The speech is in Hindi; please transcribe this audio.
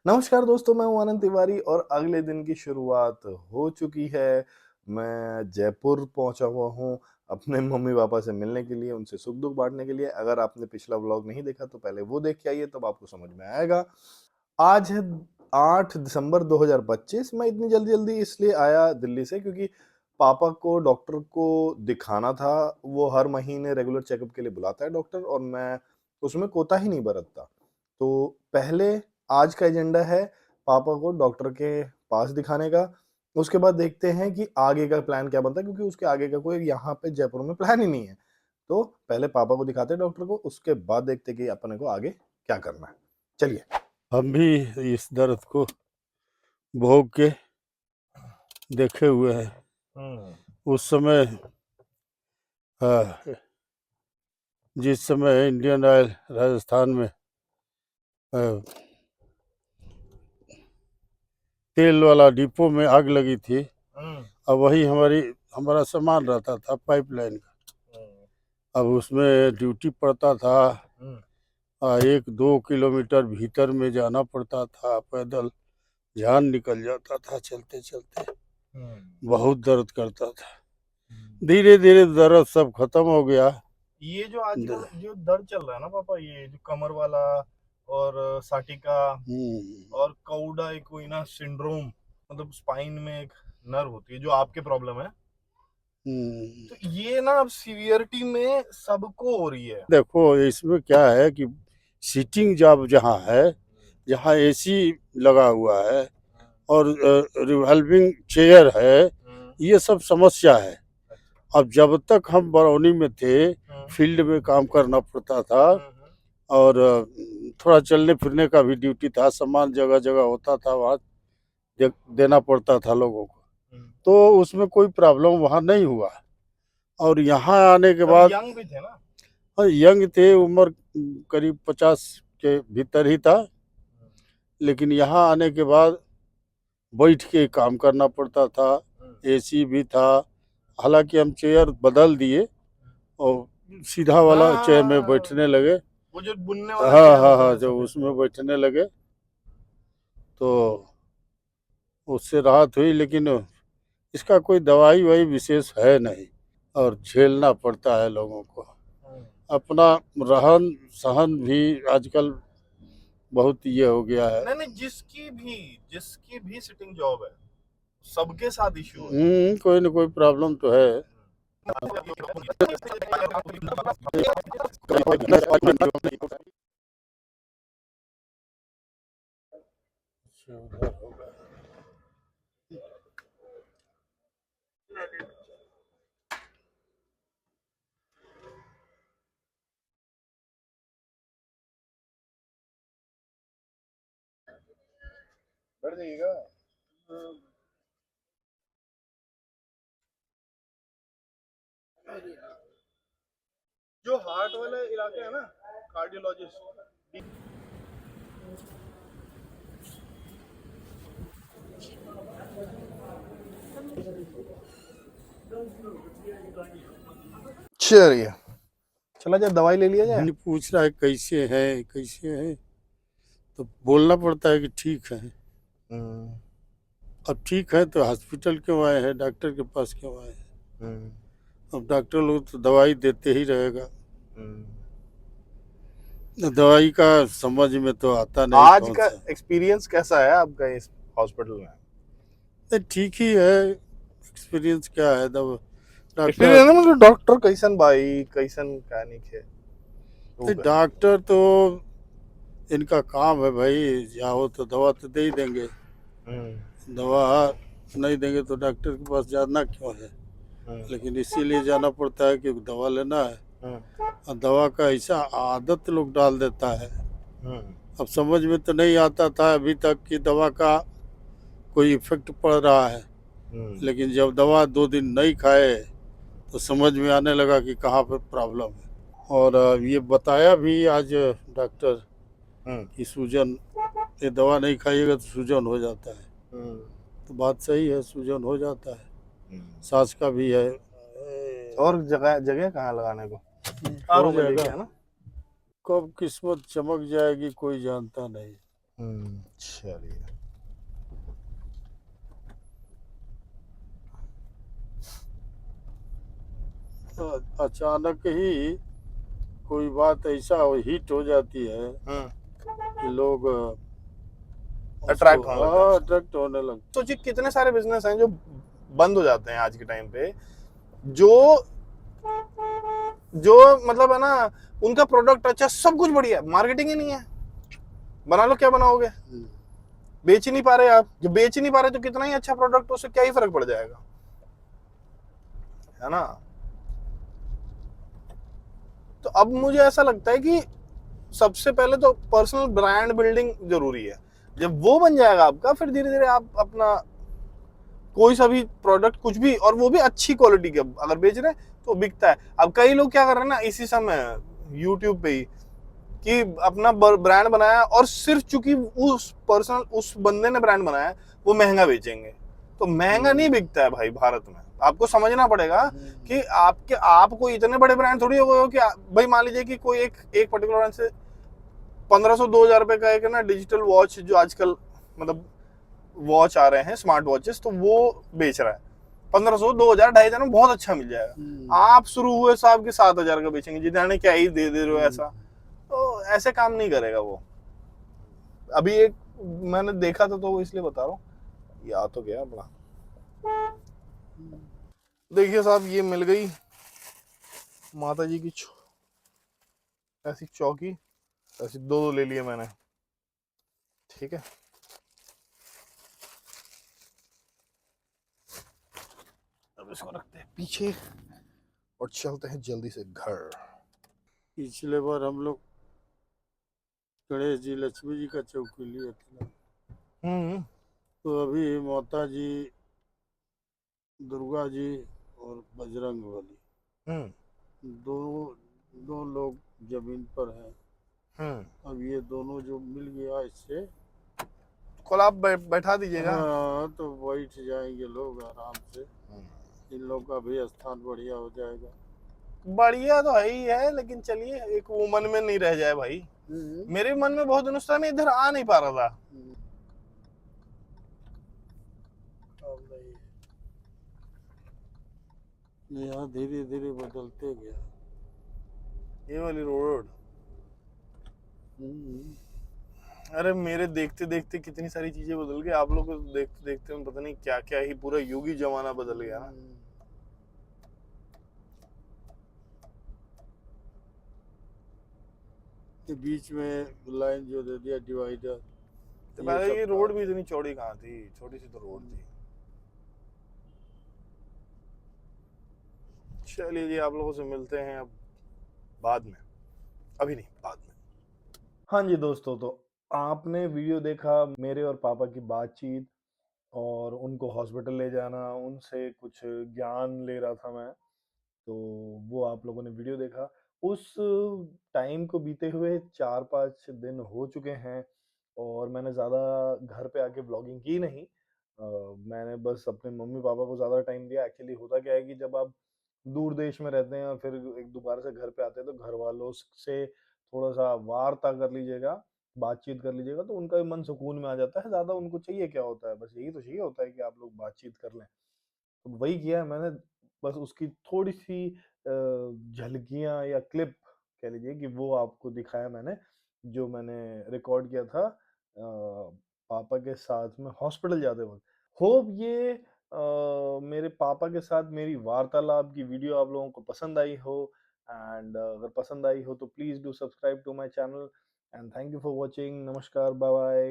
नमस्कार दोस्तों, मैं हूं आनंद तिवारी और अगले दिन की शुरुआत हो चुकी है। मैं जयपुर पहुंचा हुआ हूं अपने मम्मी-पापा से मिलने के लिए, उनसे सुख-दुख बाँटने के लिए। अगर आपने पिछला व्लॉग नहीं देखा तो पहले वो देख के आइए, तब आपको समझ में आएगा। आज है 8 दिसंबर 2025। मैं इतनी जल्दी-जल्दी इसलिए आया दिल्ली से क्योंकि पापा को डॉक्टर को दिखाना था। वो हर महीने रेगुलर चेकअप के लिए बुलाता है डॉक्टर, और मैं उसमें कोताही नहीं बरतता। तो पहले आज का एजेंडा है पापा को डॉक्टर के पास दिखाने का। उसके बाद देखते हैं कि आगे का प्लान क्या बनता है, क्योंकि उसके आगे का कोई यहाँ पे जयपुर में प्लान ही नहीं है। तो पहले पापा को दिखाते हैं डॉक्टर को, उसके बाद देखते हैं कि अपने को आगे क्या करना है। चलिए। हम भी इस दर्द को भोग के देखे हुए हैं। उस समय जिस समय इंडियन ऑयल राजस्थान में तेल वाला डिपो में आग लगी थी, अब वही हमारा सामान रहता था पाइपलाइन का। अब उसमें ड्यूटी पड़ता था। 1-2 किलोमीटर भीतर में जाना पड़ता था पैदल। जान निकल जाता था चलते चलते। बहुत दर्द करता था। धीरे धीरे दर्द सब खत्म हो गया। ये जो आजकल जो दर्द चल रहा है ना पापा, ये जो कमर वाला और साटिका और काउडा इक्विना सिंड्रोम, मतलब स्पाइन में एक नर्व होती है जो आपके प्रॉब्लम है, तो ये ना अब सीवियरिटी में सबको हो रही है। देखो, इसमें क्या है कि सीटिंग जॉब जहाँ है, जहाँ एसी लगा हुआ है और रिवॉल्विंग चेयर है, ये सब समस्या है। अब जब तक हम बरौनी में थे, फील्ड में काम करना पड़ता था और थोड़ा चलने फिरने का भी ड्यूटी था। सामान जगह जगह होता था, वहाँ देना पड़ता था लोगों को, तो उसमें कोई प्रॉब्लम वहाँ नहीं हुआ। और यहाँ आने के बाद यंग भी थे ना? हाँ, यंग थे, उम्र करीब 50 के भीतर ही था। लेकिन यहाँ आने के बाद बैठ के काम करना पड़ता था, एसी भी था। हालांकि हम चेयर बदल दिए और सीधा वाला चेयर में बैठने लगे। वो जो बुनने वाला हाँ चेयर हाँ होता हाँ, है जब सफेद। उसमें बैठने लगे तो उससे राहत हुई। लेकिन इसका कोई दवाई वही विशेष है नहीं, और झेलना पड़ता है लोगों को। अपना रहन सहन भी आजकल बहुत ये हो गया है। नहीं नहीं, जिसकी भी सिटिंग जॉब है, सबके साथ इश्यू है। कोई ना कोई प्रॉब्लम तो है। बढ़ जाइएगा। जो हार्ट वाले इलाके है ना, कार्डियोलॉजिस्ट। चलिए, चला जाए, दवाई ले लिया जाए। पूछ रहा है कैसे है कैसे है, तो बोलना पड़ता है कि ठीक है। अब ठीक है तो हॉस्पिटल क्यों आए हैं, डॉक्टर के पास क्यों आए हैं? अब डॉक्टर लोग तो दवाई देते ही रहेगा। दवाई का समझ में तो आता नहीं आज कौन का सा। एक्सपीरियंस कैसा है आपका इस हॉस्पिटल में? नहीं, ठीक ही है। एक्सपीरियंस क्या है, एक्सपीरियंस डॉक्टर ना, मतलब डॉक्टर कैसन भाई, कैसन मैकेनिक है वो कर। डॉक्टर तो इनका काम है भाई, जाओ तो दवा तो दे ही देंगे। दवा नहीं देंगे तो डॉक्टर के पास जाना क्यों है? लेकिन इसीलिए जाना पड़ता है कि दवा लेना है। और दवा का ऐसा आदत लोग डाल देता है। अब समझ में तो नहीं आता था अभी तक कि दवा का कोई इफेक्ट पड़ रहा है। लेकिन जब दवा 2 दिन नहीं खाए तो समझ में आने लगा कि कहाँ पर प्रॉब्लम है। और ये बताया भी आज डॉक्टर कि सूजन, ये दवा नहीं खाइएगा तो सूजन हो जाता है। तो बात सही है, सूजन हो जाता है। सांस का भी है। और जगह जगह कहाँ लगाने को? हो आरों में लेके जाएगा। है ना। कब किस्मत चमक जाएगी कोई जानता नहीं। चलिए। अचानक ही कोई बात ऐसा हिट हो जाती है कि लोग अट्रैक्ट होने लगते हैं। अट्रैक्ट होने लगते। सोचिए कितने सारे बिजनेस हैं जो बंद हो जाते हैं आज के टाइम पे, जो जो मतलब है ना, उनका प्रोडक्ट अच्छा, सब कुछ बढ़िया, मार्केटिंग ही नहीं है, बना लो क्या बनाओगे, बेच ही नहीं पा रहे आप। जो बेच ही नहीं पा रहे तो कितना ही अच्छा प्रोडक्ट, उससे क्या ही फर्क पड़ जाएगा, है ना। तो अब मुझे ऐसा लगता है कि सबसे पहले तो पर्सनल ब्रांड बिल्डिंग जरूरी है। जब वो बन जाएगा आपका, फिर धीरे धीरे आप अपना कोई सा भी प्रोडक्ट कुछ भी, और वो भी अच्छी क्वालिटी के अगर बेच रहे हैं तो बिकता है। अब कई लोग क्या कर रहे हैं ना इसी समय यूट्यूब पे ही, कि अपना ब्रांड बनाया, और सिर्फ चूंकि उस बंदे ने ब्रांड बनाया, वो महंगा बेचेंगे। तो महंगा नहीं बिकता है भाई भारत में। आपको समझना पड़ेगा कि आपको इतने बड़े ब्रांड थोड़ी हो गए हो कि भाई मान लीजिए कि कोई एक पर्टिकुलर ब्रांड से 1500-2000 रुपए का एक ना डिजिटल वॉच, जो आजकल मतलब वॉच आ रहे हैं, स्मार्ट वॉचेस, तो वो बेच रहा है 1500, 2000, 2500 में बहुत अच्छा मिल जाएगा। आप शुरू हुए साहब के 7000 का बेचेंगे, जितने क्या ही दे दे रहे हो ऐसा, तो ऐसे काम नहीं करेगा वो। अभी एक मैंने देखा था, तो इसलिए बता रहा हूँ, याद तो गया अपना। देखिए साहब, ये मिल गई माता जी की ऐसी चौकी, ऐसी दो ले लिए मैंने, ठीक है। अब इसको रखते हैं पीछे और चलते हैं जल्दी से घर। पिछले बार हम लोग गणेश जी लक्ष्मी जी का चौकी लिए थे, तो अभी माता जी, दुर्गा जी और बजरंग बली, दो दो लोग जमीन पर हैं। अब ये दोनों जो मिल गया इससे, कल आप बैठा दीजिएगा। हाँ, तो बैठ जाएंगे लोग आराम से। इन लोग का भी स्थान बढ़िया हो जाएगा। बढ़िया तो है ही है, लेकिन चलिए एक वो मन में नहीं रह जाए भाई। मेरे मन में बहुत दिनों से मैं इधर आ नहीं पा रहा था। यहाँ धीरे धीरे बदलते गया। ये वाली रोड, अरे मेरे देखते देखते कितनी सारी चीजें बदल गई। आप लोग को देखते देखते में पता नहीं क्या क्या ही पूरा युग ही जमाना बदल गया ना। के बीच में लाइन जो दे दिया डिवाइडर, तो पहले ये रोड भी इतनी चौड़ी कहाँ थी, छोटी सी तो रोड थी। चलिए जी, आप लोगों से मिलते हैं अब बाद में, अभी नहीं, बाद में। हाँ जी दोस्तों, तो आपने वीडियो देखा मेरे और पापा की बातचीत, और उनको हॉस्पिटल ले जाना, उनसे कुछ ज्ञान ले रहा था मैं, तो वो आप लोगों ने वीडियो देखा। उस टाइम को बीते हुए 4-5 दिन हो चुके हैं, और मैंने ज़्यादा घर पे आके व्लॉगिंग की नहीं। मैंने बस अपने मम्मी-पापा को ज़्यादा टाइम दिया। एक्चुअली होता क्या है कि जब आप दूर देश में रहते हैं और फिर एक दोबारा से घर पे आते हैं, तो घर वालों से थोड़ा-सा वार्ता कर लीजिएगा, बातचीत कर लीजिएगा, तो उनका भी मन सुकून में आ जाता है। ज़्यादा उनको चाहिए क्या होता है, बस यही तो चाहिए होता है कि आप लोग बातचीत कर लें। तो वही किया है मैंने, बस उसकी थोड़ी-सी झलकियाँ या क्लिप कह लीजिए कि वो आपको दिखाया मैंने, जो मैंने रिकॉर्ड किया था पापा के साथ में हॉस्पिटल जाते वक़्त। होप ये मेरे पापा के साथ मेरी वार्तालाप की वीडियो आप लोगों को पसंद आई हो, एंड अगर पसंद आई हो तो please do subscribe to my channel, and thank you for watching. नमस्कार, बाय-बाय।